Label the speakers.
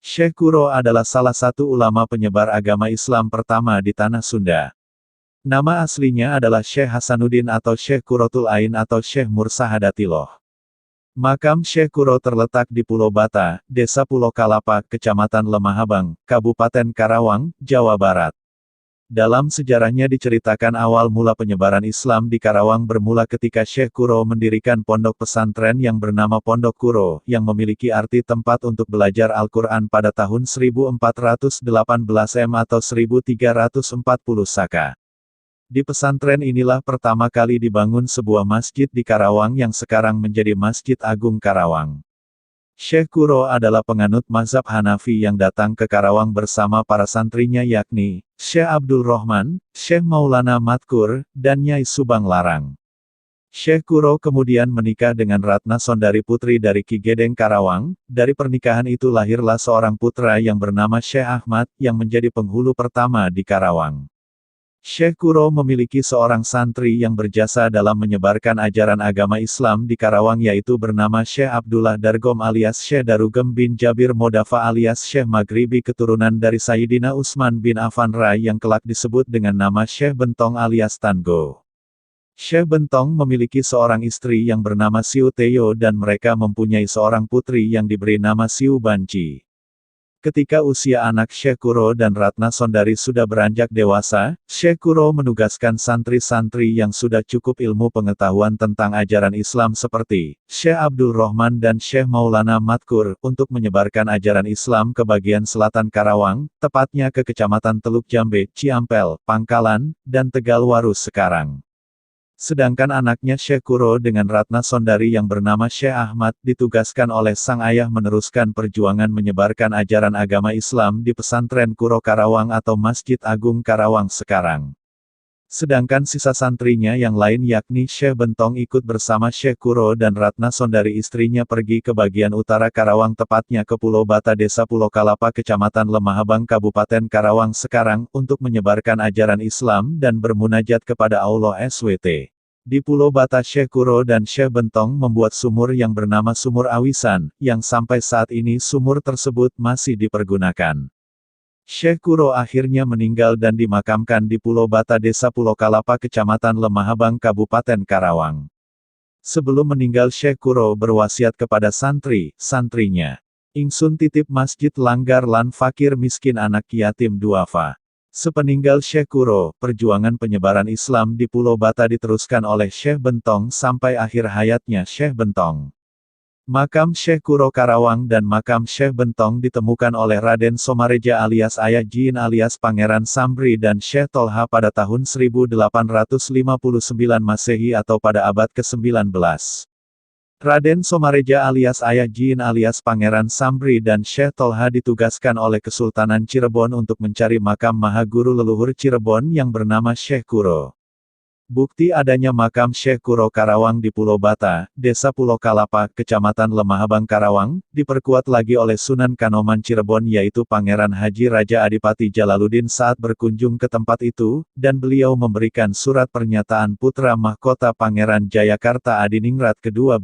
Speaker 1: Syekh Kuro adalah salah satu ulama penyebar agama Islam pertama di Tanah Sunda. Nama aslinya adalah Syekh Hasanuddin atau Syekh Kurotul Ain atau Syekh Mursahadatiloh. Makam Syekh Kuro terletak di Pulau Bata, Desa Pulau Kalapa, Kecamatan Lemahabang, Kabupaten Karawang, Jawa Barat. Dalam sejarahnya diceritakan awal mula penyebaran Islam di Karawang bermula ketika Syekh Kuro mendirikan pondok pesantren yang bernama Pondok Kuro, yang memiliki arti tempat untuk belajar Al-Quran pada tahun 1418 atau 1340 Saka. Di pesantren inilah pertama kali dibangun sebuah masjid di Karawang yang sekarang menjadi Masjid Agung Karawang. Syekh Kuro adalah penganut mazhab Hanafi yang datang ke Karawang bersama para santrinya yakni, Syekh Abdul Rahman, Syekh Maulana Matkur, dan Nyai Subang Larang. Syekh Kuro kemudian menikah dengan Ratna Sondari putri dari Ki Gedeng Karawang. Dari pernikahan itu lahirlah seorang putra yang bernama Syekh Ahmad, yang menjadi penghulu pertama di Karawang. Syekh Kuro memiliki seorang santri yang berjasa dalam menyebarkan ajaran agama Islam di Karawang yaitu bernama Syekh Abdullah Dargom alias Syekh Darugem bin Jabir Modafa alias Syekh Maghribi keturunan dari Sayyidina Utsman bin Affan Rai yang kelak disebut dengan nama Syekh Bentong alias Tango. Syekh Bentong memiliki seorang istri yang bernama Siu Teyo dan mereka mempunyai seorang putri yang diberi nama Siu Banci. Ketika usia anak Syekh Kuro dan Ratna Sondari sudah beranjak dewasa, Syekh Kuro menugaskan santri-santri yang sudah cukup ilmu pengetahuan tentang ajaran Islam seperti Syekh Abdul Rahman dan Syekh Maulana Matkur untuk menyebarkan ajaran Islam ke bagian selatan Karawang, tepatnya ke Kecamatan Teluk Jambe, Ciampel, Pangkalan, dan Tegalwaru sekarang. Sedangkan anaknya Syekh Kuro dengan Ratna Sondari yang bernama Syekh Ahmad ditugaskan oleh sang ayah meneruskan perjuangan menyebarkan ajaran agama Islam di pesantren Kuro Karawang atau Masjid Agung Karawang sekarang. Sedangkan sisa santrinya yang lain yakni Syekh Bentong ikut bersama Syekh Kuro dan Ratna Sondari istrinya pergi ke bagian utara Karawang tepatnya ke Pulau Bata Desa Pulau Kalapa Kecamatan Lemahabang Kabupaten Karawang sekarang untuk menyebarkan ajaran Islam dan bermunajat kepada Allah SWT. Di Pulau Bata Syekh Kuro dan Syekh Bentong membuat sumur yang bernama Sumur Awisan, yang sampai saat ini sumur tersebut masih dipergunakan. Syekh Kuro akhirnya meninggal dan dimakamkan di Pulau Bata Desa Pulau Kalapa Kecamatan Lemahabang Kabupaten Karawang. Sebelum meninggal Syekh Kuro berwasiat kepada santrinya. Ingsun titip masjid langgar lan fakir miskin anak yatim duafa. Sepeninggal Syekh Kuro, perjuangan penyebaran Islam di Pulau Bata diteruskan oleh Syekh Bentong sampai akhir hayatnya Syekh Bentong. Makam Syekh Kuro Karawang dan makam Syekh Bentong ditemukan oleh Raden Somareja alias Ayah Jin alias Pangeran Sambri dan Syekh Tolha pada tahun 1859 Masehi atau pada abad ke-19. Raden Somareja alias Ayah Jin alias Pangeran Sambri dan Syekh Tolha ditugaskan oleh Kesultanan Cirebon untuk mencari makam Maha Guru leluhur Cirebon yang bernama Syekh Kuro. Bukti adanya makam Syekh Kuro Karawang di Pulau Bata, Desa Pulau Kalapa, Kecamatan Lemahabang Karawang, diperkuat lagi oleh Sunan Kanoman Cirebon yaitu Pangeran Haji Raja Adipati Jalaluddin saat berkunjung ke tempat itu, dan beliau memberikan surat pernyataan putra mahkota Pangeran Jayakarta Adiningrat ke-12.